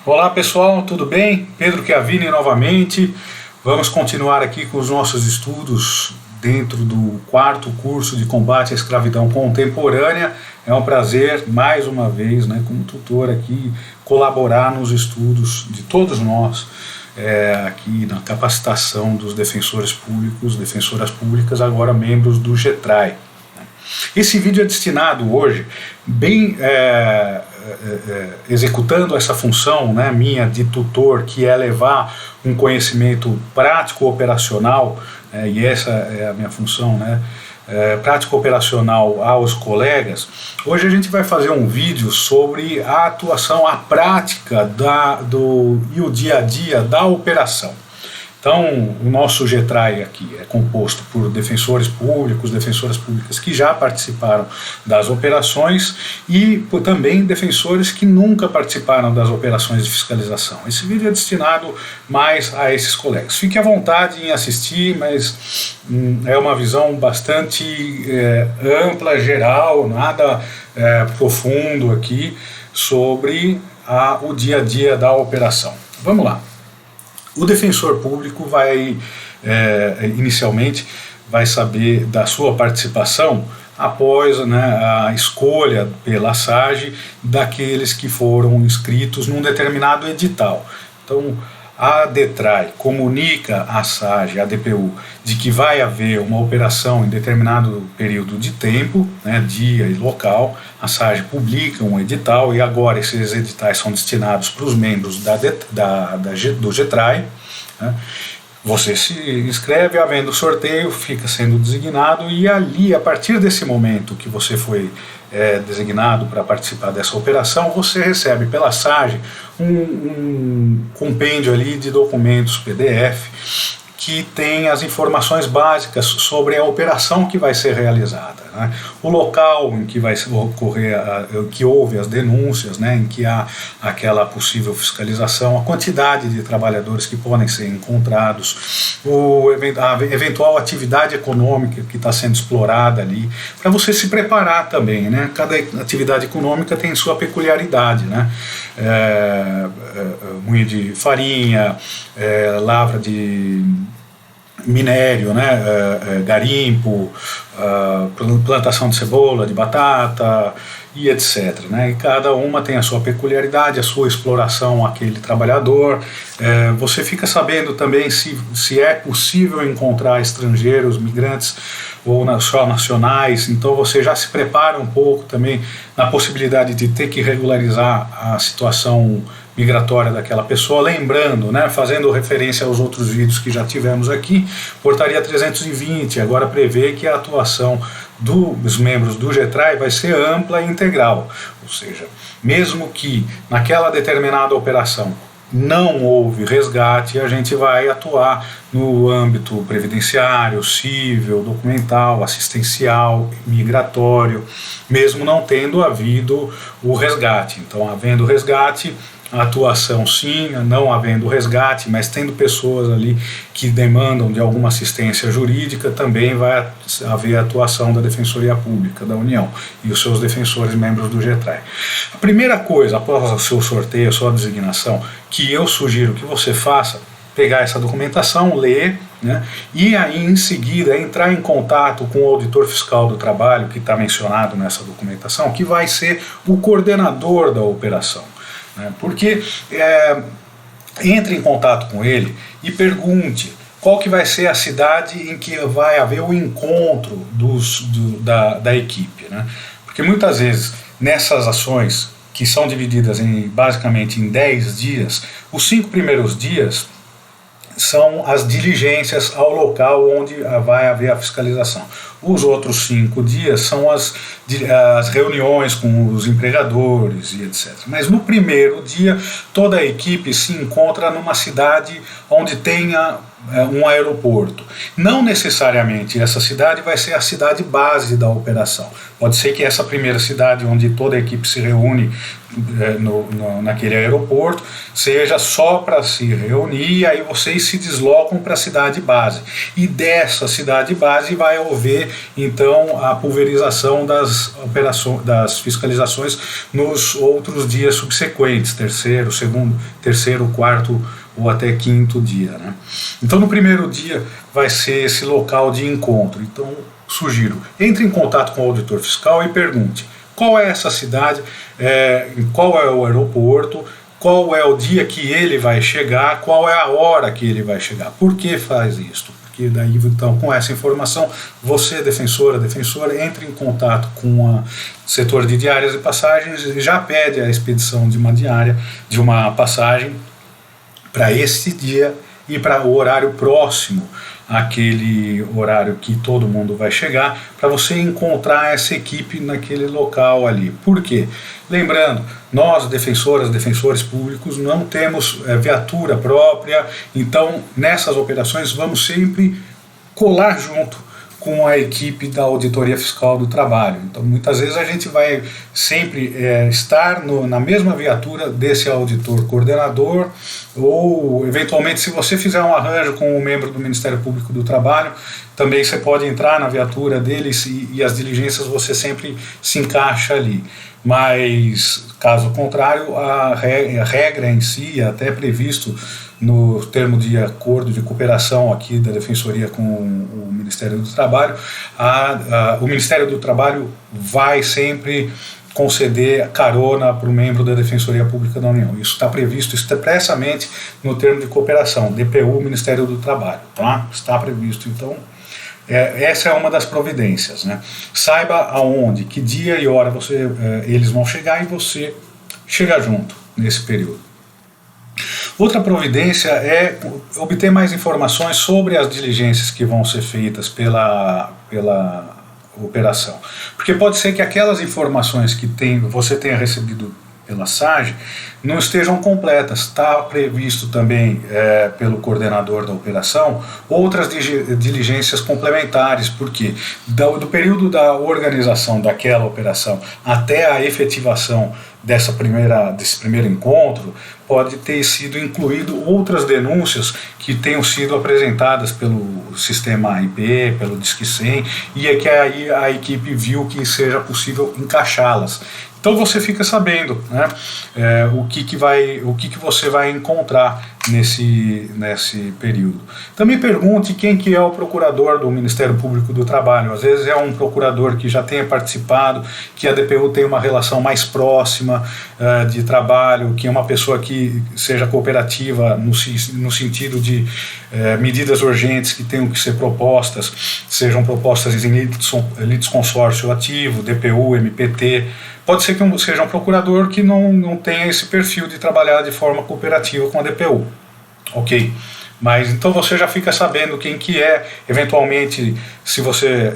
Olá pessoal, tudo bem? Pedro Chiavini novamente. Vamos continuar aqui com os nossos estudos dentro do quarto curso de combate à escravidão contemporânea. É um prazer, mais uma vez, como tutor aqui, colaborar nos estudos de todos nós, aqui na capacitação dos defensores públicos, defensoras públicas, agora membros do GETRAI. Esse vídeo é destinado hoje, executando essa função minha de tutor, que é levar um conhecimento prático operacional, e essa é a minha função, prático operacional aos colegas. Hoje a gente vai fazer um vídeo sobre a atuação, a prática e o dia a dia da operação. Então, o nosso GETRAI aqui é composto por defensores públicos, defensoras públicas que já participaram das operações e também defensores que nunca participaram das operações de fiscalização. Esse vídeo é destinado mais a esses colegas. Fique à vontade em assistir, mas é uma visão bastante ampla, geral, nada profundo aqui sobre o dia a dia da operação. Vamos lá. O defensor público inicialmente vai saber da sua participação após a escolha pela SAGE daqueles que foram inscritos num determinado edital. Então, a DETRAI comunica à SAGE, à DPU, de que vai haver uma operação em determinado período de tempo, dia e local. A SAGE publica um edital e agora esses editais são destinados para os membros do GETRAI. Você se inscreve, havendo sorteio, fica sendo designado e ali, a partir desse momento que você foi designado para participar dessa operação, você recebe pela SAGE um compêndio ali de documentos PDF que tem as informações básicas sobre a operação que vai ser realizada, o local em que vai ocorrer, que houve as denúncias, em que há aquela possível fiscalização, a quantidade de trabalhadores que podem ser encontrados, a eventual atividade econômica que está sendo explorada ali, para você se preparar também, Cada atividade econômica tem sua peculiaridade, moinho de farinha, lavra de minério, garimpo, plantação de cebola, de batata e etc. E cada uma tem a sua peculiaridade, a sua exploração àquele trabalhador. Você fica sabendo também se é possível encontrar estrangeiros, migrantes ou só nacionais, então você já se prepara um pouco também na possibilidade de ter que regularizar a situação migratória daquela pessoa, lembrando, fazendo referência aos outros vídeos que já tivemos aqui, Portaria 320 agora prevê que a atuação dos membros do GETRAI vai ser ampla e integral, ou seja, mesmo que naquela determinada operação não houve resgate, a gente vai atuar no âmbito previdenciário, civil, documental, assistencial, migratório, mesmo não tendo havido o resgate. Então, havendo resgate, a atuação sim, não havendo resgate, mas tendo pessoas ali que demandam de alguma assistência jurídica, também vai haver a atuação da Defensoria Pública da União e os seus defensores membros do GETRAI. A primeira coisa, após o seu sorteio, a sua designação, que eu sugiro que você faça, pegar essa documentação, ler, e aí em seguida entrar em contato com o auditor fiscal do trabalho, que está mencionado nessa documentação, que vai ser o coordenador da operação. Porque entre em contato com ele e pergunte qual que vai ser a cidade em que vai haver o encontro da equipe. Porque muitas vezes nessas ações, que são divididas basicamente em 10 dias, os 5 primeiros dias são as diligências ao local onde vai haver a fiscalização. Os outros 5 dias são as reuniões com os empregadores e etc. Mas no primeiro dia, toda a equipe se encontra numa cidade onde tenha um aeroporto. Não necessariamente essa cidade vai ser a cidade base da operação. Pode ser que essa primeira cidade onde toda a equipe se reúne naquele aeroporto seja só para se reunir, e aí vocês se deslocam para a cidade base. E dessa cidade base vai haver então a pulverização das operações, das fiscalizações nos outros dias subsequentes, terceiro, quarto ou até quinto dia, né? Então no primeiro dia vai ser esse local de encontro. Então sugiro, entre em contato com o auditor fiscal e pergunte qual é essa cidade, qual é o aeroporto, qual é o dia que ele vai chegar, qual é a hora que ele vai chegar. Por que faz isso? Porque daí, então, com essa informação, você, defensor, entre em contato com o setor de diárias e passagens e já pede a expedição de uma diária, de uma passagem para esse dia e para o horário próximo, aquele horário que todo mundo vai chegar, para você encontrar essa equipe naquele local ali. Por quê? Lembrando, nós, defensores públicos, não temos viatura própria, então nessas operações vamos sempre colar junto com a equipe da Auditoria Fiscal do Trabalho. Então, muitas vezes a gente vai sempre estar na mesma viatura desse auditor coordenador, ou, eventualmente, se você fizer um arranjo com um membro do Ministério Público do Trabalho, também você pode entrar na viatura deles e as diligências você sempre se encaixa ali. Mas, caso contrário, a regra em si, até previsto no termo de acordo de cooperação aqui da Defensoria com o Ministério do Trabalho, o Ministério do Trabalho vai sempre conceder carona para o membro da Defensoria Pública da União. Isso está previsto expressamente no termo de cooperação, DPU, Ministério do Trabalho, tá? Está previsto, então, essa é uma das providências, né? Saiba aonde, que dia e hora eles vão chegar e você chega junto nesse período. Outra providência é obter mais informações sobre as diligências que vão ser feitas pela operação. Porque pode ser que aquelas informações que você tenha recebido pela SAGE não estejam completas. Está previsto também pelo coordenador da operação outras diligências complementares, porque do período da organização daquela operação até a efetivação desse primeiro encontro, pode ter sido incluído outras denúncias que tenham sido apresentadas pelo sistema AIP, pelo Disque 100, e é que aí a equipe viu que seja possível encaixá-las. Então você fica sabendo, né, o que você vai encontrar nesse período. Também pergunte quem que é o procurador do Ministério Público do Trabalho. Às vezes é um procurador que já tenha participado, que a DPU tem uma relação mais próxima de trabalho, que é uma pessoa que seja cooperativa no sentido de medidas urgentes que tenham que ser propostas, sejam propostas em litisconsórcio ativo, DPU, MPT. Pode ser que seja um procurador que não tenha esse perfil de trabalhar de forma cooperativa com a DPU. Ok? Mas então você já fica sabendo quem que é. Eventualmente, se você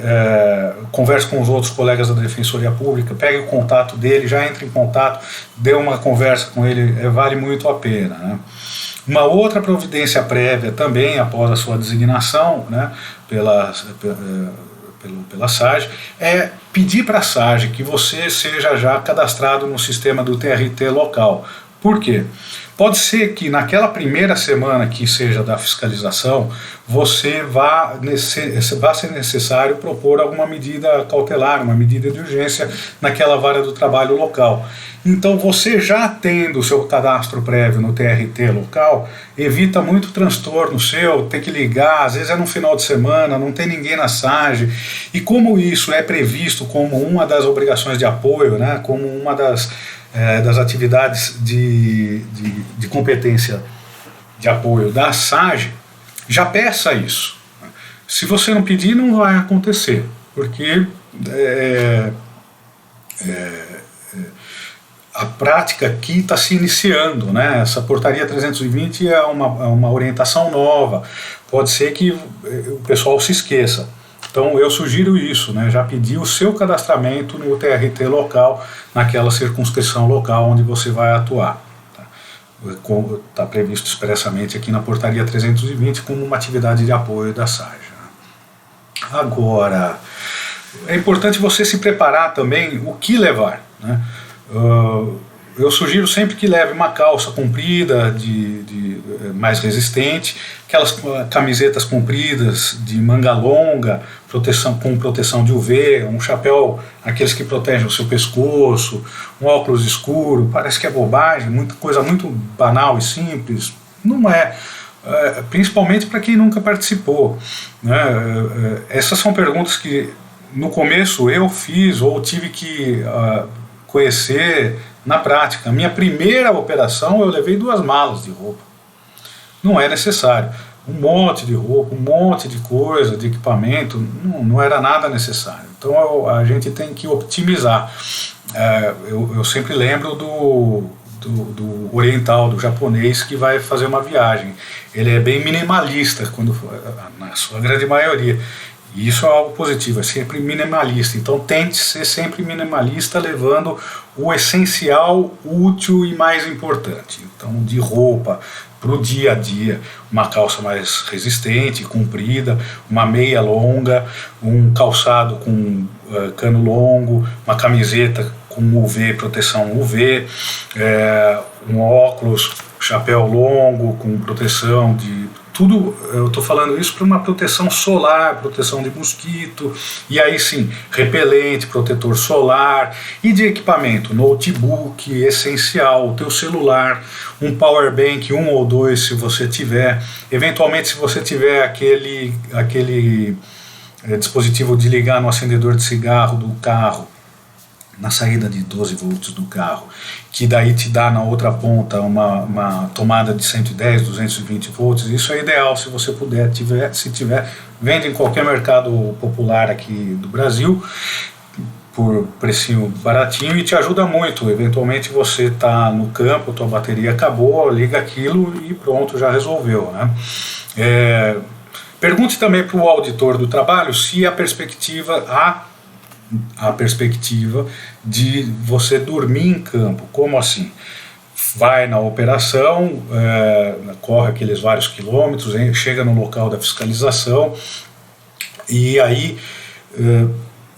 conversa com os outros colegas da Defensoria Pública, pegue o contato dele, já entre em contato, dê uma conversa com ele, vale muito a pena, né? Uma outra providência prévia também após a sua designação, né, pela SAGE, é pedir para a SAGE que você seja já cadastrado no sistema do TRT local. Por quê? Pode ser que naquela primeira semana que seja da fiscalização, vá ser necessário propor alguma medida cautelar, uma medida de urgência naquela vara do trabalho local. Então você já tendo o seu cadastro prévio no TRT local, evita muito transtorno seu, ter que ligar, às vezes é no final de semana, não tem ninguém na SAGE, e como isso é previsto como uma das obrigações de apoio, né, como uma das atividades de competência de apoio da SAGE, já peça isso. Se você não pedir, não vai acontecer, porque a prática aqui está se iniciando, né? Essa portaria 320 é uma orientação nova, pode ser que o pessoal se esqueça. Então eu sugiro isso, né? Já pedir o seu cadastramento no TRT local, naquela circunscrição local onde você vai atuar. Tá? está previsto expressamente aqui na portaria 320 como uma atividade de apoio da SAJA. Agora, é importante você se preparar também o que levar, né? Eu sugiro sempre que leve uma calça comprida, mais resistente, aquelas camisetas compridas de manga longa, com proteção de UV, um chapéu, aqueles que protegem o seu pescoço, um óculos escuro. Parece que é bobagem, coisa muito banal e simples. Não é, principalmente para quem nunca participou, né? Essas são perguntas que no começo eu fiz ou tive que conhecer na prática. A minha primeira operação eu levei 2 malas de roupa. Não é necessário. Um monte de roupa, um monte de coisa, de equipamento, não era nada necessário. Então a gente tem que optimizar. Eu sempre lembro do oriental, do japonês que vai fazer uma viagem. Ele é bem minimalista, na sua grande maioria. E isso é algo positivo, é sempre minimalista. Então tente ser sempre minimalista, levando o essencial, útil e mais importante. Então, de roupa para o dia a dia, uma calça mais resistente, comprida, uma meia longa, um calçado com cano longo, uma camiseta com UV, proteção UV, um óculos, chapéu longo com proteção de tudo. Eu estou falando isso para uma proteção solar, proteção de mosquito, e aí sim, repelente, protetor solar, e de equipamento, notebook, essencial, o teu celular, um power bank, 1 ou 2 se você tiver, eventualmente se você tiver aquele dispositivo de ligar no acendedor de cigarro do carro, na saída de 12 volts do carro, que daí te dá na outra ponta uma tomada de 110, 220 volts. Isso é ideal se você puder, se tiver, vende em qualquer mercado popular aqui do Brasil, por precinho baratinho, e te ajuda muito. Eventualmente você está no campo, tua bateria acabou, liga aquilo e pronto, já resolveu, né? Pergunte também para o auditor do trabalho se a perspectiva de você dormir em campo. Como assim? Vai na operação, corre aqueles vários quilômetros, chega no local da fiscalização e aí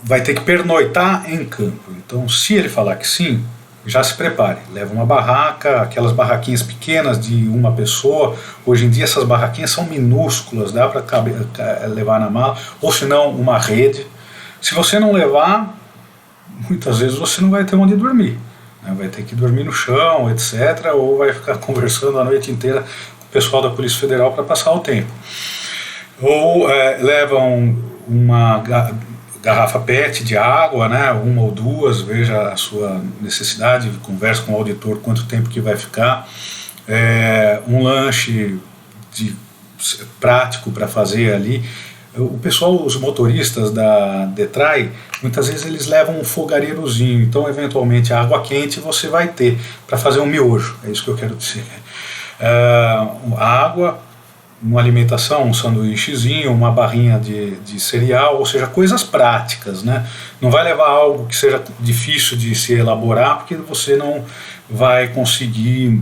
vai ter que pernoitar em campo. Então, se ele falar que sim, já se prepare, leva uma barraca, aquelas barraquinhas pequenas de uma pessoa. Hoje em dia essas barraquinhas são minúsculas, dá para levar na mala, ou se não uma rede. Se você não levar, muitas vezes você não vai ter onde dormir, né? Vai ter que dormir no chão, etc., ou vai ficar conversando a noite inteira com o pessoal da Polícia Federal para passar o tempo. Ou levam uma garrafa PET de água, né? 1 ou 2, veja a sua necessidade, converse com o auditor quanto tempo que vai ficar. Um lanche prático para fazer ali. O pessoal, os motoristas da Detrai, muitas vezes eles levam um fogareirozinho, então eventualmente a água quente você vai ter para fazer um miojo, é isso que eu quero dizer. Água, uma alimentação, um sanduíchezinho, uma barrinha de cereal, ou seja, coisas práticas, né? Não vai levar algo que seja difícil de se elaborar, porque você não vai conseguir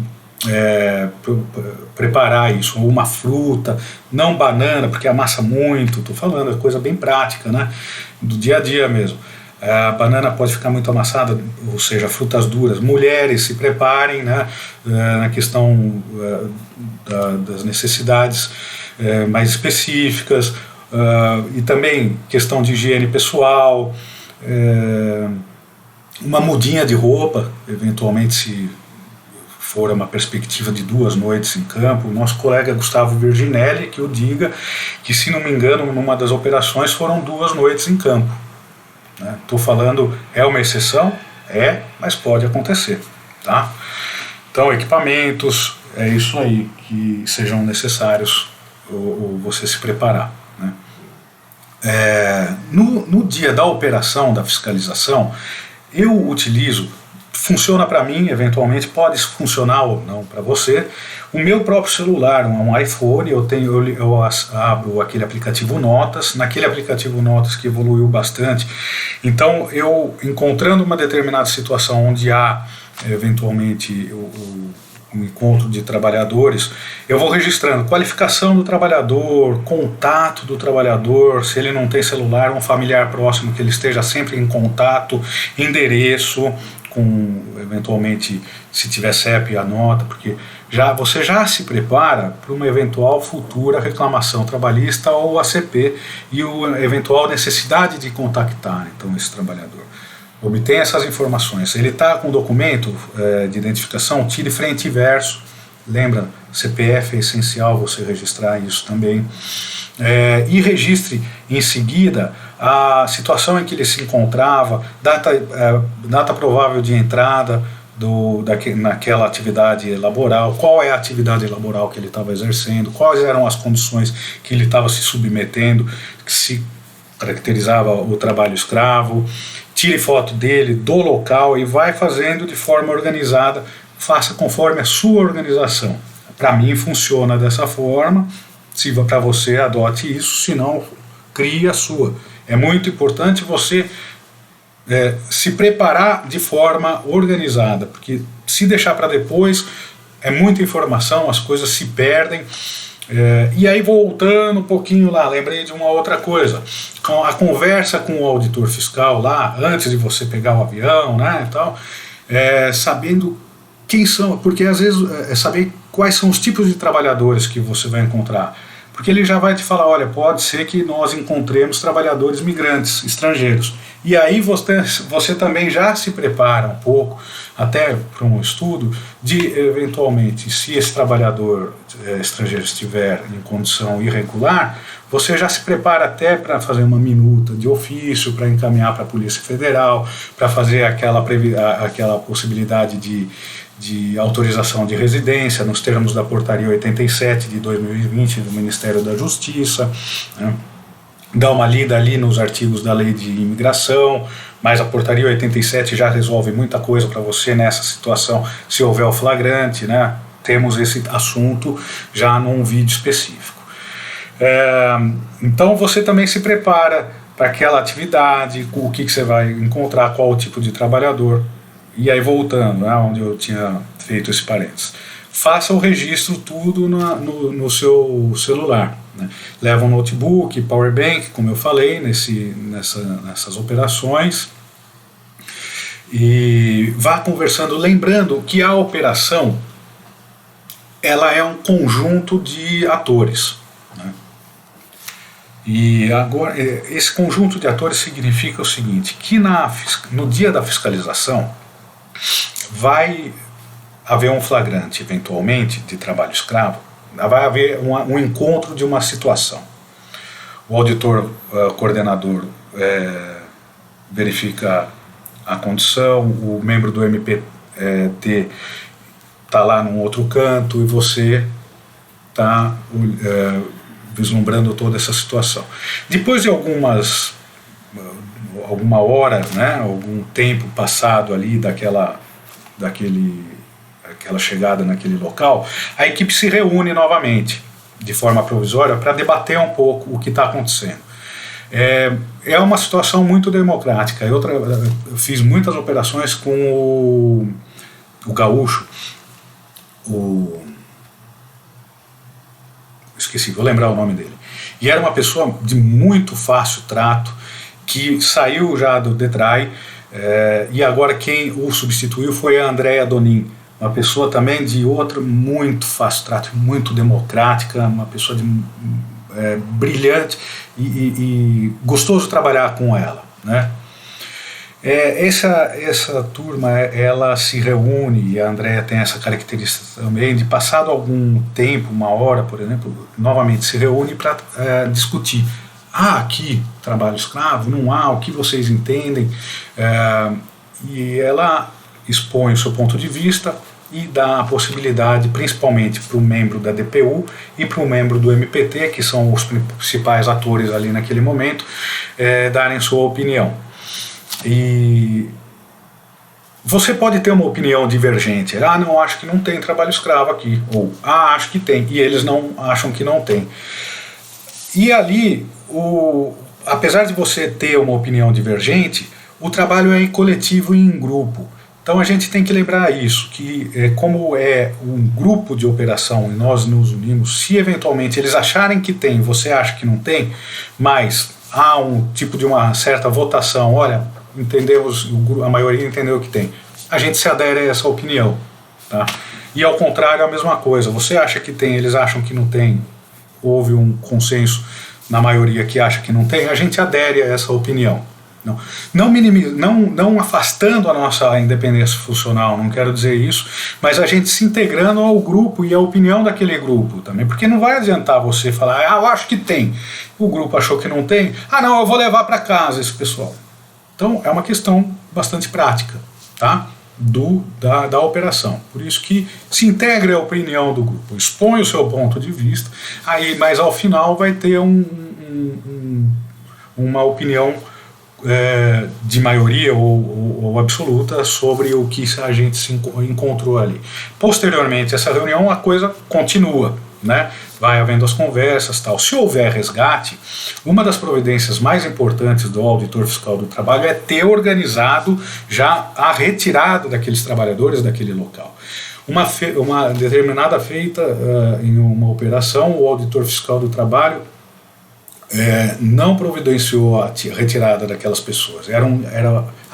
preparar isso. Ou uma fruta, não banana, porque amassa muito. Estou falando, é coisa bem prática, né? Do dia a dia mesmo. A banana pode ficar muito amassada, ou seja, frutas duras. Mulheres, se preparem, né, na questão das necessidades mais específicas, e também questão de higiene pessoal, uma mudinha de roupa, eventualmente, se for uma perspectiva de 2 noites em campo. O nosso colega Gustavo Virginelli que o diga, que se não me engano numa das operações foram 2 noites em campo. Estou falando, é uma exceção? Mas pode acontecer, tá? Então, equipamentos, é isso aí que sejam necessários ou você se preparar, né? No dia da operação, da fiscalização, eu utilizo, funciona para mim, eventualmente pode funcionar ou não para você, o meu próprio celular, um iPhone. Eu abro aquele aplicativo Notas, naquele aplicativo Notas que evoluiu bastante. Então, eu encontrando uma determinada situação onde há eventualmente um encontro de trabalhadores, eu vou registrando qualificação do trabalhador, contato do trabalhador, se ele não tem celular, um familiar próximo que ele esteja sempre em contato, endereço, com eventualmente, se tiver CEP, anota, porque você já se prepara para uma eventual futura reclamação trabalhista ou ACP e a eventual necessidade de contactar então esse trabalhador. Obtém essas informações. Ele está com documento de identificação, tire frente e verso. Lembra, CPF é essencial você registrar isso também. E registre em seguida a situação em que ele se encontrava, data provável de entrada naquela atividade laboral, qual é a atividade laboral que ele estava exercendo, quais eram as condições que ele estava se submetendo, que se caracterizava o trabalho escravo. Tire foto dele, do local e vai fazendo de forma organizada, faça conforme a sua organização. Para mim funciona dessa forma, se para você adote isso, se não, crie a sua. É muito importante você se preparar de forma organizada, porque se deixar para depois, é muita informação, as coisas se perdem. E aí voltando um pouquinho lá, lembrei de uma outra coisa, a conversa com o auditor fiscal lá, antes de você pegar o avião, né, e tal, sabendo quem são, porque às vezes saber quais são os tipos de trabalhadores que você vai encontrar, porque ele já vai te falar, olha, pode ser que nós encontremos trabalhadores migrantes, estrangeiros, e aí você também já se prepara um pouco, até para um estudo, de eventualmente, se esse trabalhador estrangeiro estiver em condição irregular, você já se prepara até para fazer uma minuta de ofício, para encaminhar para a Polícia Federal, para fazer aquela possibilidade de autorização de residência, nos termos da Portaria 87 de 2020 do Ministério da Justiça, né? Dá uma lida ali nos artigos da Lei de Imigração, mas a Portaria 87 já resolve muita coisa para você nessa situação, se houver o flagrante, né? Temos esse assunto já num vídeo específico. Então você também se prepara para aquela atividade, o que você vai encontrar, qual o tipo de trabalhador. E aí voltando, né, onde eu tinha feito esse parênteses. Faça o registro tudo no seu celular. Né? Leva um notebook, power bank, como eu falei, nessas operações. E vá conversando, lembrando que a operação ela é um conjunto de atores. Né? E agora, esse conjunto de atores significa o seguinte, que no dia da fiscalização vai haver um flagrante, eventualmente, de trabalho escravo, vai haver um encontro de uma situação. O auditor coordenador verifica a condição, o membro do MPT está lá num outro canto e você está vislumbrando toda essa situação. Depois de alguma hora, né, algum tempo passado ali daquela chegada naquele local, a equipe se reúne novamente, de forma provisória, para debater um pouco o que está acontecendo. É uma situação muito democrática. Eu fiz muitas operações com o gaúcho, esqueci, vou lembrar o nome dele. E era uma pessoa de muito fácil trato, que saiu já do DETRAI, e agora quem o substituiu foi a Andréa Donin, uma pessoa também de outro muito fácil trato, muito democrática, uma pessoa brilhante e gostoso trabalhar com ela, né? Essa turma, ela se reúne, e a Andréa tem essa característica também, de passado algum tempo, uma hora, por exemplo, novamente se reúne para discutir. Aqui trabalho escravo, não há, o que vocês entendem? E ela expõe o seu ponto de vista e dá a possibilidade, principalmente para o membro da DPU e para o membro do MPT, que são os principais atores ali naquele momento, darem sua opinião. E você pode ter uma opinião divergente, não, acho que não tem trabalho escravo aqui, ou acho que tem, e eles não acham que não tem. E ali, apesar de você ter uma opinião divergente, o trabalho é em coletivo e em grupo. Então a gente tem que lembrar isso, que como é um grupo de operação e nós nos unimos, se eventualmente eles acharem que tem, você acha que não tem, mas há um tipo de uma certa votação, olha, entendemos, a maioria entendeu que tem, a gente se adere a essa opinião, tá? E ao contrário, a mesma coisa, você acha que tem, eles acham que não tem, houve um consenso na maioria que acha que não tem, a gente adere a essa opinião. Não afastando a nossa independência funcional, não quero dizer isso, mas a gente se integrando ao grupo e à opinião daquele grupo também, porque não vai adiantar você falar, eu acho que tem, o grupo achou que não tem, não, eu vou levar para casa esse pessoal. Então é uma questão bastante prática, tá? Da operação. Por isso que se integre a opinião do grupo, expõe o seu ponto de vista, mas ao final vai ter uma opinião de maioria ou absoluta sobre o que a gente se encontrou ali. Posteriormente, essa reunião, a coisa continua, né? Vai havendo as conversas, tal. Se houver resgate, uma das providências mais importantes do auditor fiscal do trabalho é ter organizado já a retirada daqueles trabalhadores daquele local. Uma determinada feita em uma operação, o auditor fiscal do trabalho não providenciou a retirada daquelas pessoas.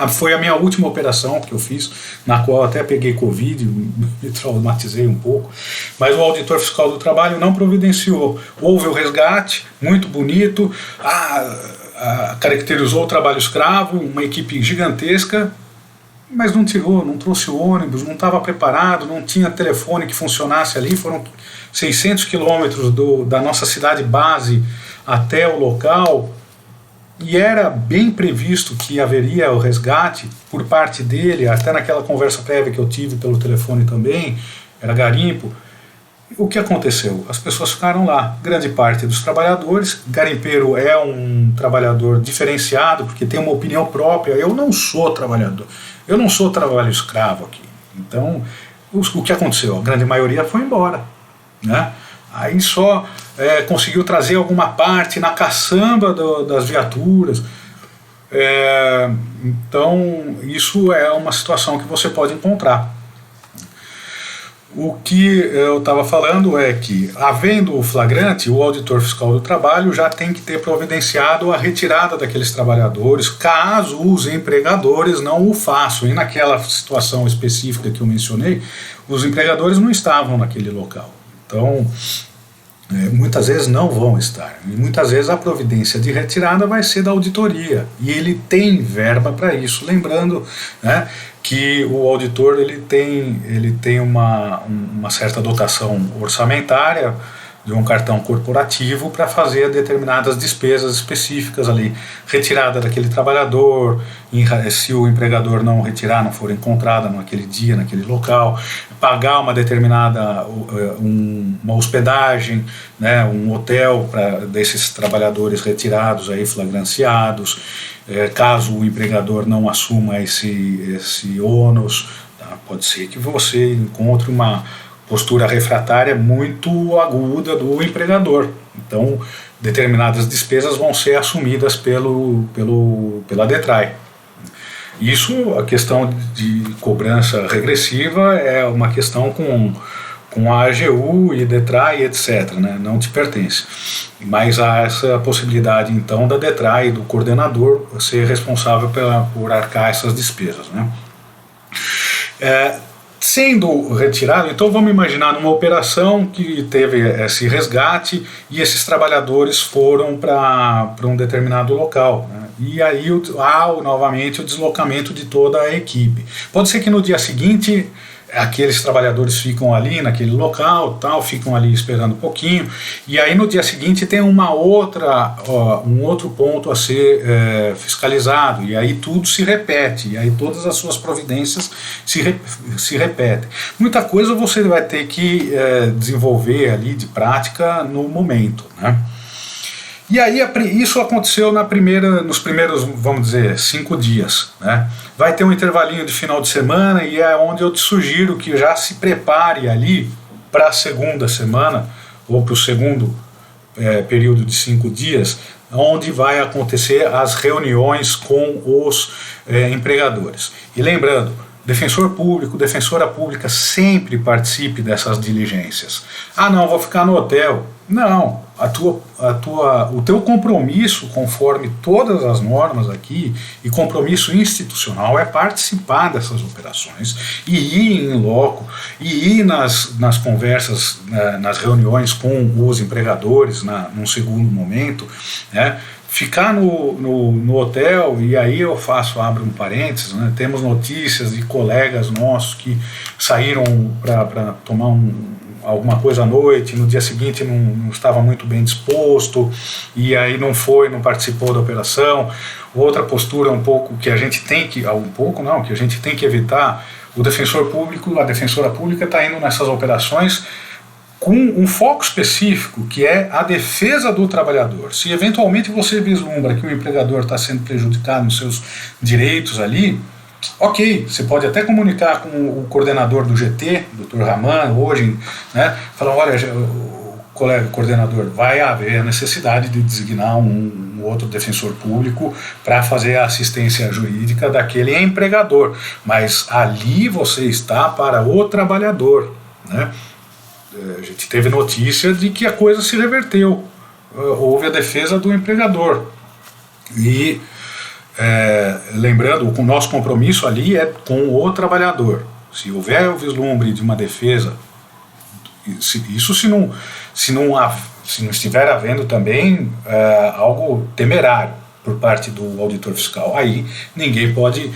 Foi a minha última operação que eu fiz, na qual até peguei Covid, me traumatizei um pouco, mas o auditor fiscal do trabalho não providenciou. Houve o resgate, muito bonito, caracterizou o trabalho escravo, uma equipe gigantesca, mas não tirou, não trouxe o ônibus, não estava preparado, não tinha telefone que funcionasse ali, foram 600 quilômetros da nossa cidade base até o local, e era bem previsto que haveria o resgate por parte dele, até naquela conversa prévia que eu tive pelo telefone também, era garimpo. O que aconteceu? As pessoas ficaram lá, grande parte dos trabalhadores, garimpeiro é um trabalhador diferenciado, porque tem uma opinião própria, eu não sou trabalhador, eu não sou trabalho escravo aqui. Então, o que aconteceu? A grande maioria foi embora, né? Aí só conseguiu trazer alguma parte na caçamba das viaturas. Então, isso é uma situação que você pode encontrar. O que eu estava falando é que, havendo o flagrante, o auditor fiscal do trabalho já tem que ter providenciado a retirada daqueles trabalhadores, caso os empregadores não o façam. E naquela situação específica que eu mencionei, os empregadores não estavam naquele local. Então, muitas vezes não vão estar. E muitas vezes a providência de retirada vai ser da auditoria. E ele tem verba para isso. Lembrando, né, que o auditor ele tem uma certa dotação orçamentária de um cartão corporativo para fazer determinadas despesas específicas ali, retirada daquele trabalhador, se o empregador não retirar, não for encontrada naquele dia, naquele local, pagar uma determinada uma hospedagem, né, um hotel para desses trabalhadores retirados aí, flagranciados, caso o empregador não assuma esse ônus, tá? Pode ser que você encontre uma postura refratária muito aguda do empregador. Então, determinadas despesas vão ser assumidas pela DETRAI. Isso, a questão de cobrança regressiva é uma questão com a AGU e DETRAI, etc., né? Não te pertence. Mas há essa possibilidade, então, da DETRAI, do coordenador, ser responsável por arcar essas despesas, né? Sendo retirado, então vamos imaginar numa operação que teve esse resgate e esses trabalhadores foram para um determinado local, né? E aí há novamente o deslocamento de toda a equipe. Pode ser que no dia seguinte aqueles trabalhadores ficam ali naquele local, tal, ficam ali esperando um pouquinho, e aí no dia seguinte tem um outro ponto a ser fiscalizado, e aí tudo se repete, e aí todas as suas providências se repetem. Muita coisa você vai ter que desenvolver ali de prática no momento, né? E aí isso aconteceu nos primeiros, vamos dizer, 5 dias, né? Vai ter um intervalinho de final de semana e é onde eu te sugiro que já se prepare ali para a segunda semana ou para o segundo período de 5 dias, onde vai acontecer as reuniões com os empregadores. E lembrando, defensor público, defensora pública, sempre participe dessas diligências. Ah, não, vou ficar no hotel. Não, o teu compromisso, conforme todas as normas aqui, e compromisso institucional, é participar dessas operações e ir em loco, e ir nas conversas, nas reuniões com os empregadores, num segundo momento, né? Ficar no hotel, e aí eu abro um parênteses, né? Temos notícias de colegas nossos que saíram para tomar alguma coisa à noite, no dia seguinte não estava muito bem disposto, e aí não participou da operação. Outra postura um pouco que a gente tem que, que a gente tem que evitar, o defensor público, a defensora pública está indo nessas operações com um foco específico, que é a defesa do trabalhador. Se eventualmente você vislumbra que o empregador está sendo prejudicado nos seus direitos ali, ok, você pode até comunicar com o coordenador do GT, Dr. Raman, hoje, né, falar, olha, o colega coordenador, vai haver a necessidade de designar um outro defensor público para fazer a assistência jurídica daquele empregador, mas ali você está para o trabalhador, né? A gente teve notícia de que a coisa se reverteu, houve a defesa do empregador, e lembrando, o nosso compromisso ali é com o trabalhador. Se houver o vislumbre de uma defesa, se não estiver havendo também algo temerário por parte do auditor fiscal, aí ninguém pode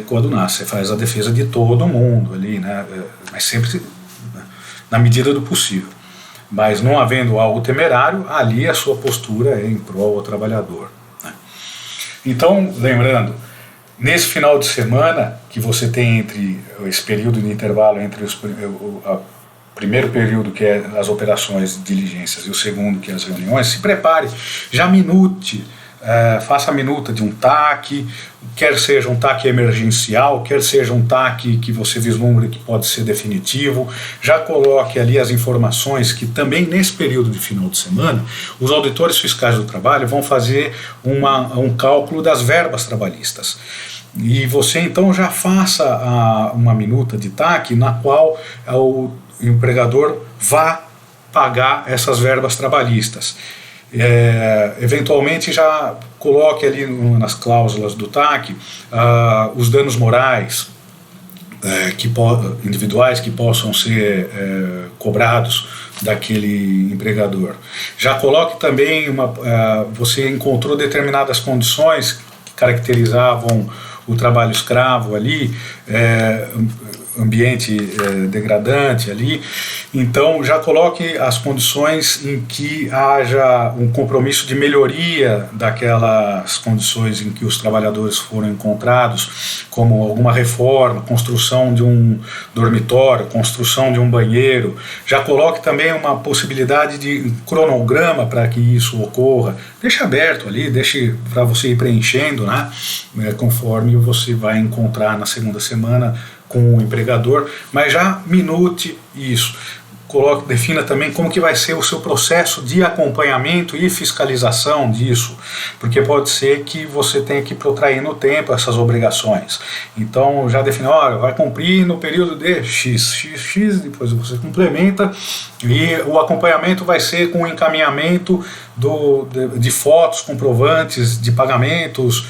coadunar, você faz a defesa de todo mundo ali, né? Mas sempre na medida do possível. Mas não havendo algo temerário, ali a sua postura é em prol ao trabalhador, né? Então, lembrando, nesse final de semana que você tem entre esse período de intervalo entre o primeiro período, que é as operações de diligências, e o segundo, que é as reuniões, se prepare, já minute, faça a minuta de um TAC, quer seja um TAC emergencial, quer seja um TAC que você vislumbre que pode ser definitivo, já coloque ali as informações que também nesse período de final de semana, os auditores fiscais do trabalho vão fazer um cálculo das verbas trabalhistas. E você então já faça uma minuta de TAC na qual o empregador vá pagar essas verbas trabalhistas. Eventualmente já coloque ali nas cláusulas do TAC os danos morais individuais que possam ser cobrados daquele empregador. Já coloque também você encontrou determinadas condições que caracterizavam o trabalho escravo ali, ambiente degradante ali, então já coloque as condições em que haja um compromisso de melhoria daquelas condições em que os trabalhadores foram encontrados, como alguma reforma, construção de um dormitório, construção de um banheiro. Já coloque também uma possibilidade de cronograma para que isso ocorra. Deixe aberto ali, deixe para você ir preenchendo, né, conforme você vai encontrar na segunda semana com o empregador, mas já minute isso. Defina também como que vai ser o seu processo de acompanhamento e fiscalização disso, porque pode ser que você tenha que protrair no tempo essas obrigações. Então já define, olha, vai cumprir no período de X, depois você complementa, e o acompanhamento vai ser com o encaminhamento de fotos comprovantes de pagamentos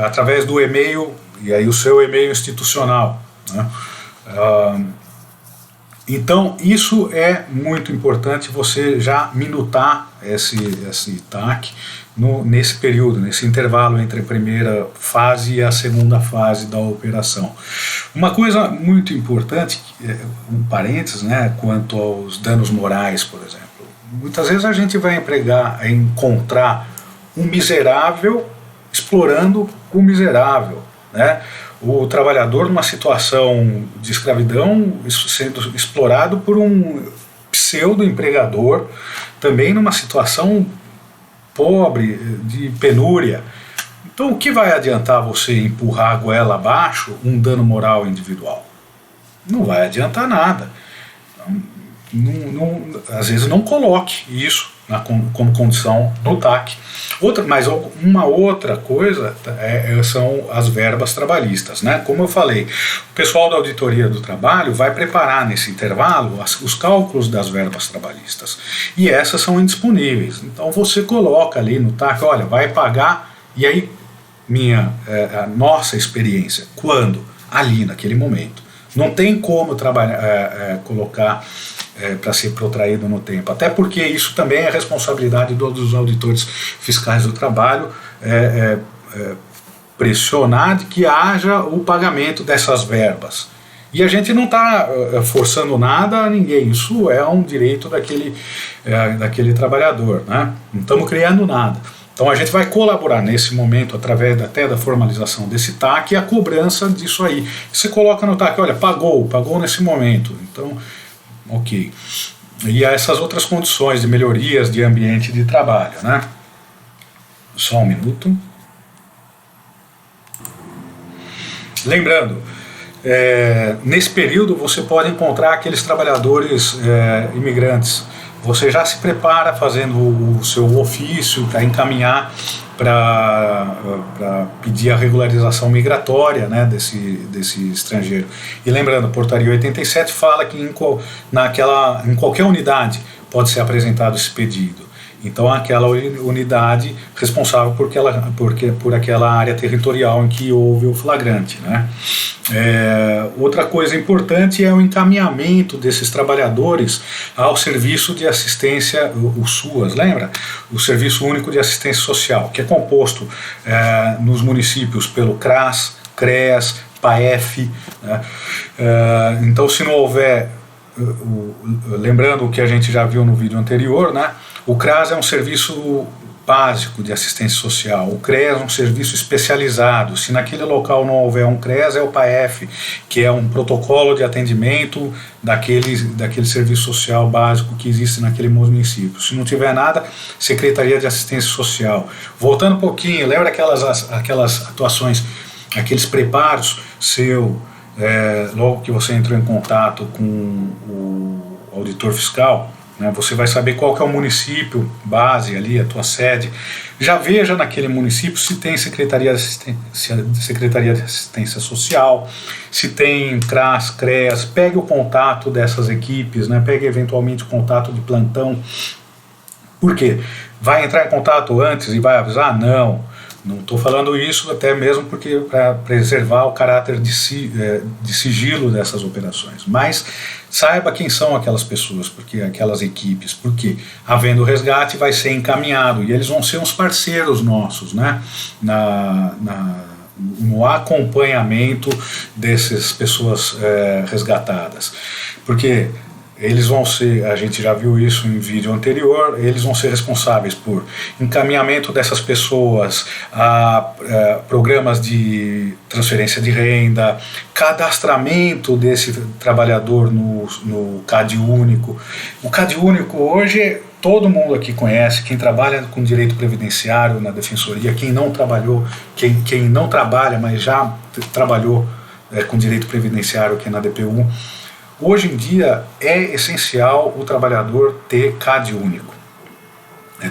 através do e-mail, e aí o seu e-mail institucional, né? Então isso é muito importante, você já minutar esse TAC nesse período, nesse intervalo entre a primeira fase e a segunda fase da operação. Uma coisa muito importante, um parênteses, né, quanto aos danos morais, por exemplo. Muitas vezes a gente vai encontrar um miserável explorando o miserável, né? O trabalhador numa situação de escravidão sendo explorado por um pseudo-empregador, também numa situação pobre, de penúria. Então o que vai adiantar você empurrar a goela abaixo um dano moral individual? Não vai adiantar nada. às vezes não coloque isso como condição no TAC. Mas uma outra coisa são as verbas trabalhistas, né? Como eu falei, o pessoal da auditoria do trabalho vai preparar nesse intervalo os cálculos das verbas trabalhistas, e essas são indisponíveis. Então você coloca ali no TAC, olha, vai pagar, e aí a nossa experiência, quando? Ali, naquele momento. Não tem como colocar para ser protraído no tempo, até porque isso também é responsabilidade dos auditores fiscais do trabalho, pressionar de que haja o pagamento dessas verbas. E a gente não está forçando nada a ninguém, isso é um direito daquele trabalhador, né? Não estamos criando nada. Então a gente vai colaborar nesse momento, através até da formalização desse TAC, e a cobrança disso aí. Você coloca no TAC, olha, pagou nesse momento, então, ok. E há essas outras condições de melhorias de ambiente de trabalho, né? Só um minuto. Lembrando, nesse período você pode encontrar aqueles trabalhadores imigrantes. Você já se prepara fazendo o seu ofício para encaminhar para pedir a regularização migratória, né, desse estrangeiro. E lembrando, a portaria 87 fala que em qualquer unidade pode ser apresentado esse pedido. Então, aquela unidade responsável por aquela área territorial em que houve o flagrante, né? Outra coisa importante é o encaminhamento desses trabalhadores ao Serviço de Assistência, o SUAS, lembra? O Serviço Único de Assistência Social, que é composto nos municípios pelo CRAS, CREAS, PAEF, né? Então, se não houver, lembrando o que a gente já viu no vídeo anterior, né? O CRAS é um serviço básico de assistência social, o CREAS é um serviço especializado. Se naquele local não houver um CREAS, é o PAEF, que é um protocolo de atendimento daquele serviço social básico que existe naquele município. Se não tiver nada, Secretaria de Assistência Social. Voltando um pouquinho, lembra aquelas atuações, aqueles preparos logo que você entrou em contato com o auditor fiscal, né, você vai saber qual que é o município base ali, a tua sede. Já veja naquele município se tem Secretaria de Assistência Social, se tem CRAS, CREAS. Pegue o contato dessas equipes, né, pegue eventualmente o contato de plantão. Por quê? Vai entrar em contato antes e vai avisar? Não estou falando isso até mesmo porque para preservar o caráter de sigilo dessas operações. Mas saiba quem são aquelas pessoas, aquelas equipes, porque havendo resgate vai ser encaminhado e eles vão ser uns parceiros nossos, né, no acompanhamento dessas pessoas resgatadas. Porque eles vão ser, a gente já viu isso em vídeo anterior, eles vão ser responsáveis por encaminhamento dessas pessoas a programas de transferência de renda, cadastramento desse trabalhador no CAD único. O CAD único hoje todo mundo aqui conhece, quem trabalha com direito previdenciário na defensoria, quem não trabalha, mas já trabalhou com direito previdenciário aqui na DPU. Hoje em dia é essencial o trabalhador ter CAD único,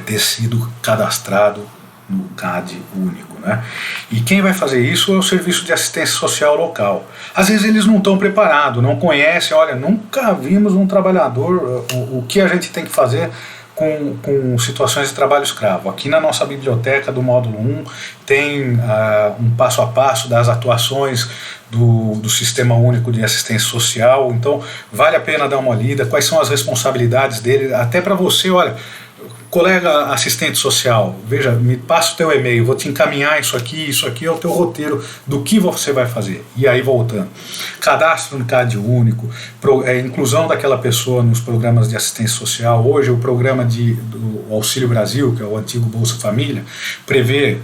ter sido cadastrado no CAD único, né? E quem vai fazer isso é o Serviço de Assistência Social local. Às vezes eles não estão preparados, não conhecem, olha, nunca vimos um trabalhador, o que a gente tem que fazer com situações de trabalho escravo. Aqui na nossa biblioteca do módulo 1 tem um passo a passo das atuações do Sistema Único de Assistência Social, então vale a pena dar uma lida, quais são as responsabilidades dele, até para você, olha, colega assistente social, veja, me passa o teu e-mail, vou te encaminhar isso aqui é o teu roteiro do que você vai fazer. E aí voltando, cadastro no CAD único, inclusão daquela pessoa nos programas de assistência social. Hoje o programa do Auxílio Brasil, que é o antigo Bolsa Família, prevê,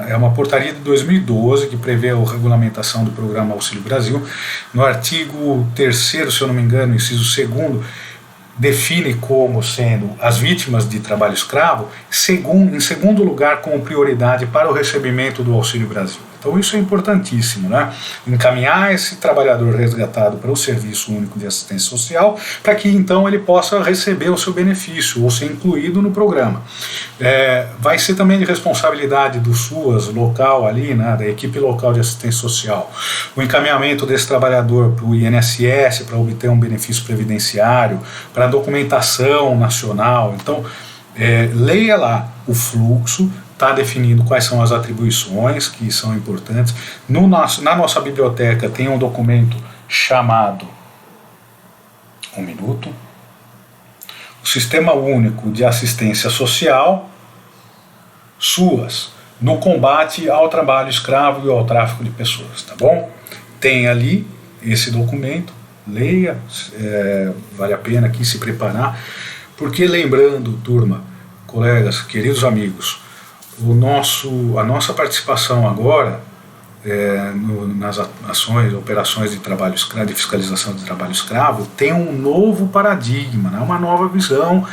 é uma portaria de 2012 que prevê a regulamentação do programa Auxílio Brasil. No artigo 3º, se eu não me engano, inciso 2º, define como sendo as vítimas de trabalho escravo, em segundo lugar, com prioridade para o recebimento do Auxílio Brasil. Então isso é importantíssimo, né? Encaminhar esse trabalhador resgatado para o Serviço Único de Assistência Social, para que então ele possa receber o seu benefício ou ser incluído no programa. Vai ser também de responsabilidade do SUAS local ali, né, da equipe local de assistência social, o encaminhamento desse trabalhador para o INSS para obter um benefício previdenciário, para a documentação nacional. Então, leia lá o fluxo, está definindo quais são as atribuições que são importantes. Na nossa biblioteca tem um documento chamado, um minuto, o Sistema Único de Assistência Social, SUAS, no combate ao trabalho escravo e ao tráfico de pessoas, tá bom? Tem ali esse documento, leia, vale a pena aqui se preparar, porque lembrando, turma, colegas, queridos amigos, a nossa participação agora nas ações, operações de trabalho escravo, de fiscalização de trabalho escravo, tem um novo paradigma, né, uma nova visão,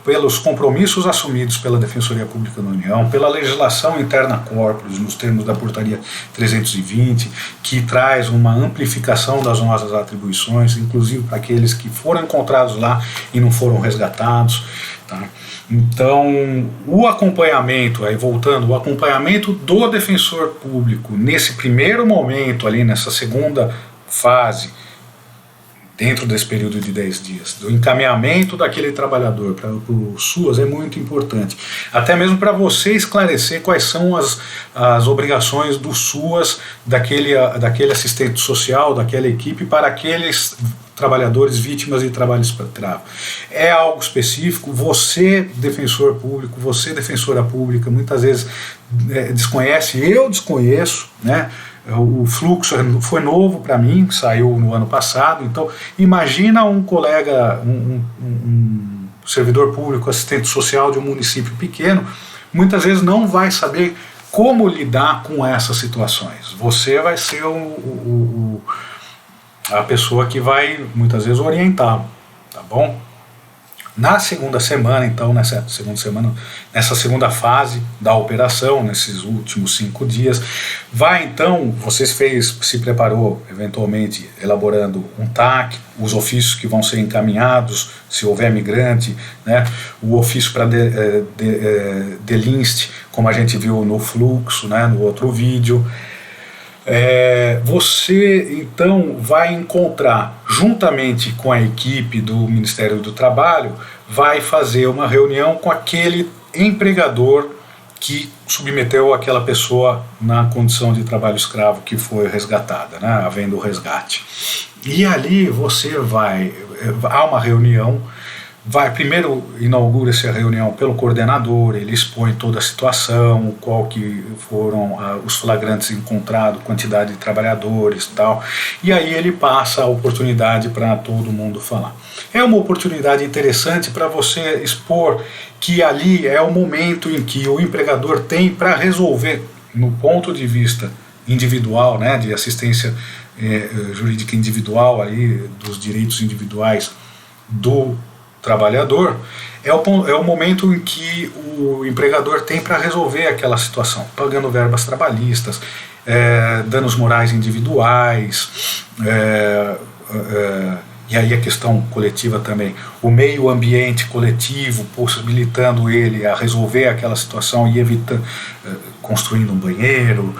pelos compromissos assumidos pela Defensoria Pública da União, pela legislação interna corporis, nos termos da Portaria 320, que traz uma amplificação das nossas atribuições, inclusive para aqueles que foram encontrados lá e não foram resgatados, tá? Então, o acompanhamento, aí voltando, o acompanhamento do defensor público nesse primeiro momento, ali nessa segunda fase, dentro desse período de 10 dias, do encaminhamento daquele trabalhador para o SUAS é muito importante. Até mesmo para você esclarecer quais são as obrigações do SUAS, daquele assistente social, daquela equipe, para aqueles trabalhadores vítimas de trabalho escravo. É algo específico, você, defensor público, você, defensora pública, muitas vezes desconhece, eu desconheço, né? O fluxo foi novo para mim, saiu no ano passado, então imagina um colega, um servidor público, assistente social de um município pequeno, muitas vezes não vai saber como lidar com essas situações. Você vai ser a pessoa que vai muitas vezes orientá-lo, tá bom? Na segunda semana, então, nessa segunda fase da operação, nesses últimos 5 dias, você se preparou, eventualmente, elaborando um TAC, os ofícios que vão ser encaminhados, se houver migrante, né, o ofício para delinste, como a gente viu no fluxo, né, no outro vídeo. Você então vai encontrar, juntamente com a equipe do Ministério do Trabalho, vai fazer uma reunião com aquele empregador que submeteu aquela pessoa na condição de trabalho escravo que foi resgatada, né, havendo o resgate. E ali há uma reunião. Primeiro inaugura-se a reunião pelo coordenador, ele expõe toda a situação, qual que foram os flagrantes encontrados, quantidade de trabalhadores e tal, e aí ele passa a oportunidade para todo mundo falar. É uma oportunidade interessante para você expor que ali é o momento em que o empregador tem para resolver, no ponto de vista individual, né, de assistência jurídica individual, aí, dos direitos individuais do trabalhador, é o momento em que o empregador tem para resolver aquela situação, pagando verbas trabalhistas, danos morais individuais, e aí a questão coletiva também, o meio ambiente coletivo, possibilitando ele a resolver aquela situação e evitando, construindo um banheiro,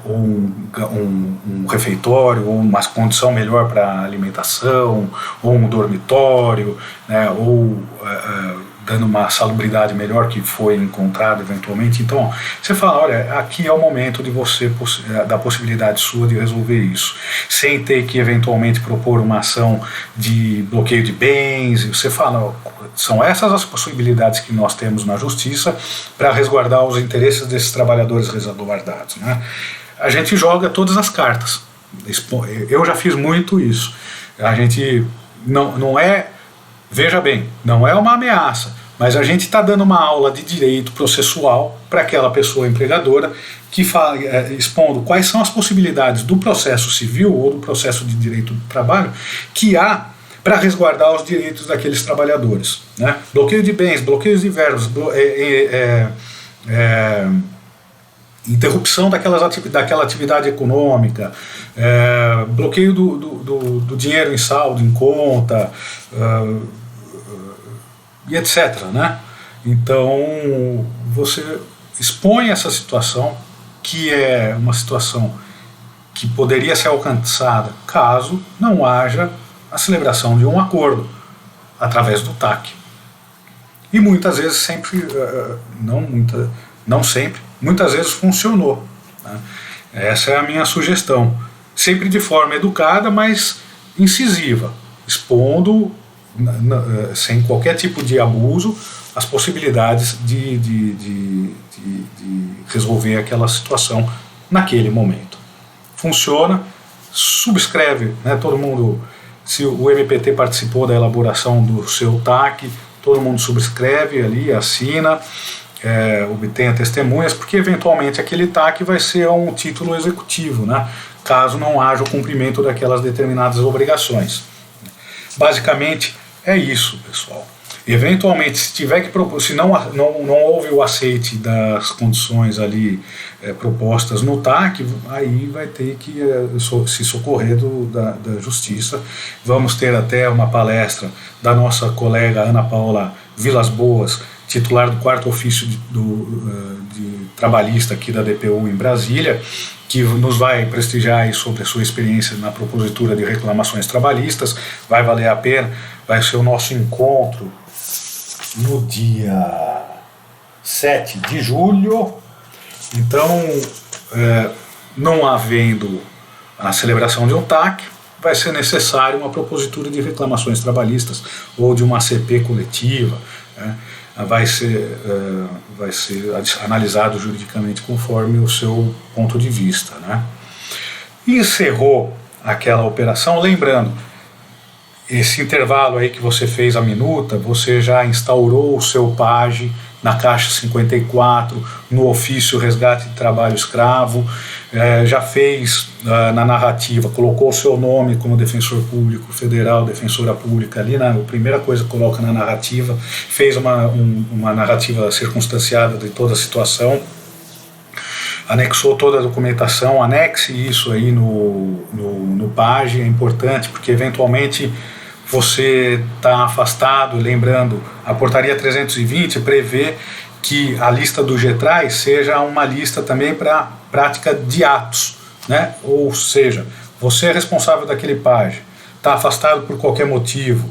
ou um refeitório, ou uma condição melhor para alimentação, ou um dormitório, né, ou dando uma salubridade melhor que foi encontrado eventualmente. Então, você fala, olha, aqui é o momento de você, da possibilidade sua de resolver isso, sem ter que eventualmente propor uma ação de bloqueio de bens. Você fala, são essas as possibilidades que nós temos na justiça para resguardar os interesses desses trabalhadores resguardados, né? A gente joga todas as cartas. Eu já fiz muito isso. A gente não é, veja bem, não é uma ameaça, mas a gente está dando uma aula de direito processual para aquela pessoa empregadora que fala, expondo quais são as possibilidades do processo civil ou do processo de direito do trabalho que há para resguardar os direitos daqueles trabalhadores, né? Bloqueio de bens, bloqueios de verbas, interrupção daquela atividade econômica, bloqueio do dinheiro em saldo, em conta, e etc. Né? Então, você expõe essa situação, que é uma situação que poderia ser alcançada caso não haja a celebração de um acordo através do TAC. E muitas vezes sempre, não sempre, muitas vezes funcionou. Né? Essa é a minha sugestão. Sempre de forma educada, mas incisiva, expondo, sem qualquer tipo de abuso, as possibilidades de resolver aquela situação naquele momento. Funciona, subscreve, né, todo mundo, se o MPT participou da elaboração do seu TAC, todo mundo subscreve ali, assina, obtenha testemunhas, porque eventualmente aquele TAC vai ser um título executivo, né, caso não haja o cumprimento daquelas determinadas obrigações. Basicamente é isso, pessoal. Eventualmente, se não houve o aceite das condições ali propostas no TAC, aí vai ter que se socorrer da justiça. Vamos ter até uma palestra da nossa colega Ana Paula Vilas Boas, titular do 4º ofício de trabalhista aqui da DPU em Brasília, que nos vai prestigiar aí sobre a sua experiência na propositura de reclamações trabalhistas. Vai valer a pena, vai ser o nosso encontro no dia 7 de julho. Então, não havendo a celebração de um TAC, vai ser necessário uma propositura de reclamações trabalhistas ou de uma CP coletiva, né? Vai ser analisado juridicamente conforme o seu ponto de vista, né? Encerrou aquela operação, lembrando, esse intervalo aí que você fez a minuta, você já instaurou o seu PAGE na Caixa 54, no ofício Resgate de Trabalho Escravo, já fez na narrativa, colocou o seu nome como defensor público federal, defensora pública ali, a primeira coisa que coloca na narrativa, fez uma narrativa circunstanciada de toda a situação, anexou toda a documentação, anexe isso aí no PAGE, é importante, porque eventualmente você está afastado. Lembrando, a portaria 320 prevê que a lista do GETRAI seja uma lista também para prática de atos, né? Ou seja, você é responsável daquele PAGE, está afastado por qualquer motivo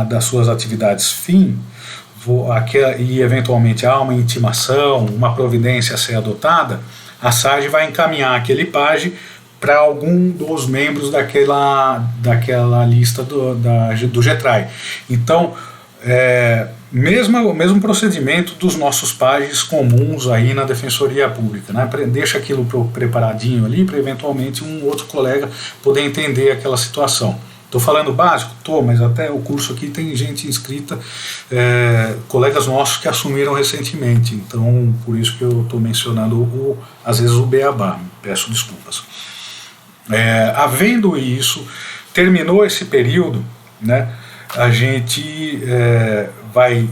das suas atividades fim, e eventualmente há uma intimação, uma providência a ser adotada, a SAGE vai encaminhar aquele PAGE para algum dos membros daquela lista do GETRAI. Então, o mesmo procedimento dos nossos PAGEs comuns aí na Defensoria Pública, né? Deixa aquilo preparadinho ali para eventualmente um outro colega poder entender aquela situação. Estou falando básico? Estou, mas até o curso aqui tem gente inscrita, colegas nossos que assumiram recentemente, então por isso que eu estou mencionando às vezes o beabá, peço desculpas. Havendo isso, terminou esse período, né, a gente vai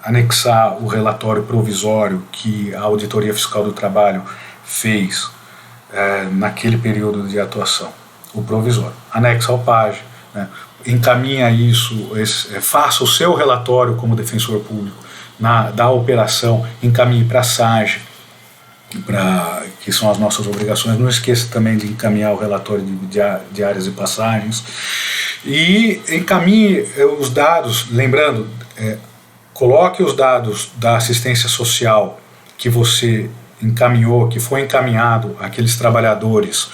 anexar o relatório provisório que a Auditoria Fiscal do Trabalho fez naquele período de atuação, o provisório, anexa ao PAGE, né, encaminha isso, faça o seu relatório como defensor público da operação, encaminhe para a SAGE, que são as nossas obrigações. Não esqueça também de encaminhar o relatório de diárias e passagens, e encaminhe os dados, lembrando, coloque os dados da assistência social que você encaminhou, que foi encaminhado àqueles trabalhadores,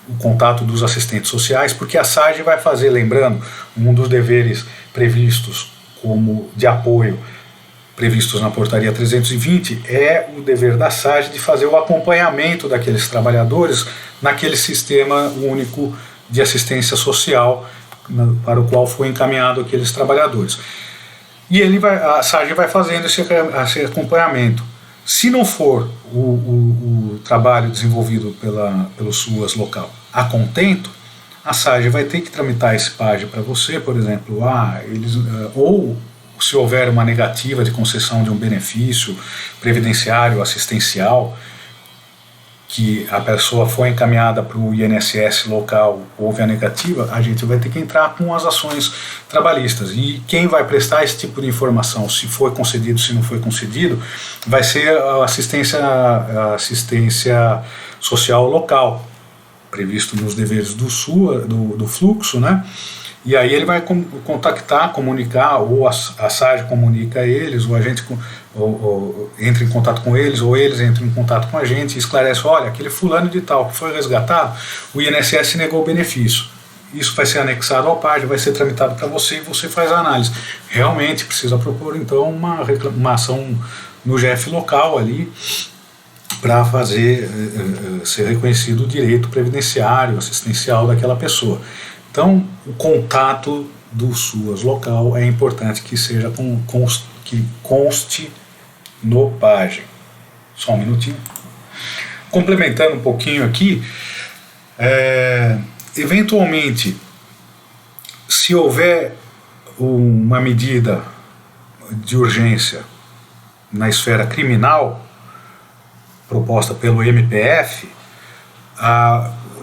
o contato dos assistentes sociais, porque a SAGE vai fazer, lembrando, um dos deveres previstos como de apoio previstos na portaria 320, é o dever da SAGE de fazer o acompanhamento daqueles trabalhadores naquele sistema único de assistência social para o qual foi encaminhado aqueles trabalhadores. E a SAGE vai fazendo esse acompanhamento. Se não for o trabalho desenvolvido pelo SUAS local a contento, a SAGE vai ter que tramitar esse PAGE para você, por exemplo, ou se houver uma negativa de concessão de um benefício previdenciário, assistencial, que a pessoa foi encaminhada para o INSS local, houve a negativa, a gente vai ter que entrar com as ações trabalhistas. E quem vai prestar esse tipo de informação, se foi concedido, se não foi concedido, vai ser a assistência social local, previsto nos deveres do fluxo, né? E aí ele vai contactar, comunicar, ou a SAGE comunica a eles, ou a gente entra em contato com eles, ou eles entram em contato com a gente e esclarece, olha, aquele fulano de tal que foi resgatado, o INSS negou o benefício. Isso vai ser anexado ao PAD, vai ser tramitado para você e você faz a análise. Realmente precisa propor, então, uma ação no GF local ali, para fazer ser reconhecido o direito previdenciário, assistencial daquela pessoa. Então, o contato do SUAS local é importante que seja que conste no PAGE. Só um minutinho. Complementando um pouquinho aqui, eventualmente, se houver uma medida de urgência na esfera criminal, proposta pelo MPF,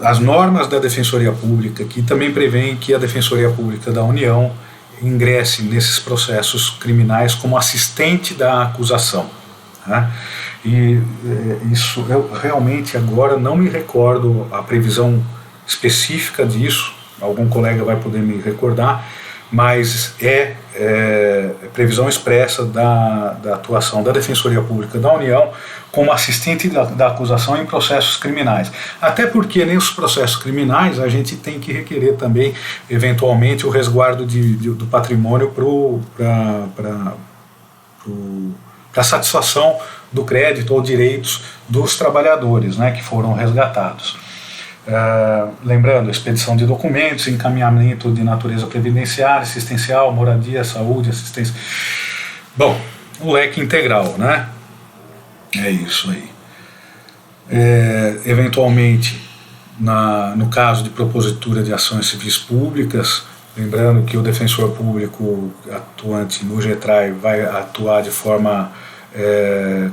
as normas da Defensoria Pública, que também prevêem que a Defensoria Pública da União ingresse nesses processos criminais como assistente da acusação, né? E isso, eu realmente agora não me recordo a previsão específica disso, algum colega vai poder me recordar, mas previsão expressa da atuação da Defensoria Pública da União como assistente da acusação em processos criminais. Até porque nos processos criminais a gente tem que requerer também, eventualmente, o resguardo do patrimônio para satisfação do crédito ou direitos dos trabalhadores, né, que foram resgatados. Lembrando, expedição de documentos, encaminhamento de natureza previdenciária, assistencial, moradia, saúde, assistência. Bom, o leque integral, né? É isso aí. Eventualmente, no caso de propositura de ações civis públicas, lembrando que o defensor público atuante no GETRAI vai atuar de forma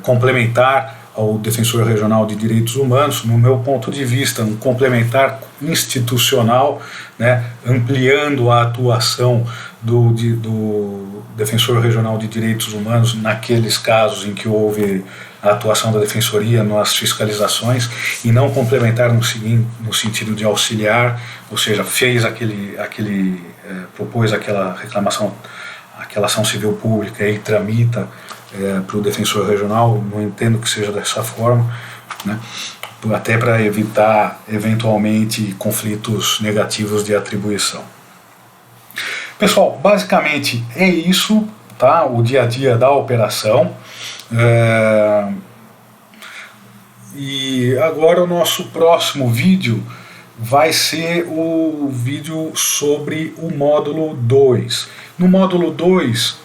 complementar ao Defensor Regional de Direitos Humanos, no meu ponto de vista, um complementar institucional, né, ampliando a atuação do Defensor Regional de Direitos Humanos naqueles casos em que houve a atuação da Defensoria nas fiscalizações, e não complementar no sentido de auxiliar, ou seja, propôs aquela reclamação, aquela ação civil pública e tramita para o defensor regional. Não entendo que seja dessa forma, né? Até para evitar eventualmente conflitos negativos de atribuição. Pessoal, basicamente é isso, tá? O dia a dia da operação. E agora o nosso próximo vídeo vai ser o vídeo sobre o módulo 2. No módulo 2,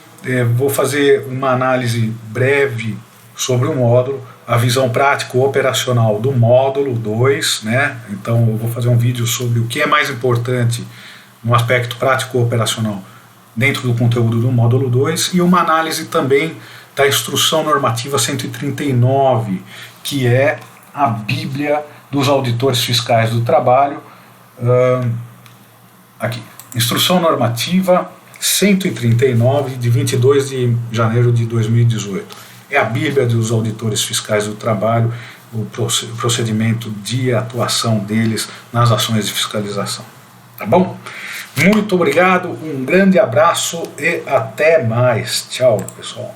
vou fazer uma análise breve sobre o módulo, a visão prático-operacional do módulo 2, né? Então eu vou fazer um vídeo sobre o que é mais importante no aspecto prático-operacional dentro do conteúdo do módulo 2, e uma análise também da Instrução Normativa 139, que é a Bíblia dos Auditores Fiscais do Trabalho. Aqui, Instrução Normativa 139, de 22 de janeiro de 2018. É a Bíblia dos Auditores Fiscais do Trabalho, o procedimento de atuação deles nas ações de fiscalização. Tá bom? Muito obrigado, um grande abraço e até mais. Tchau, pessoal.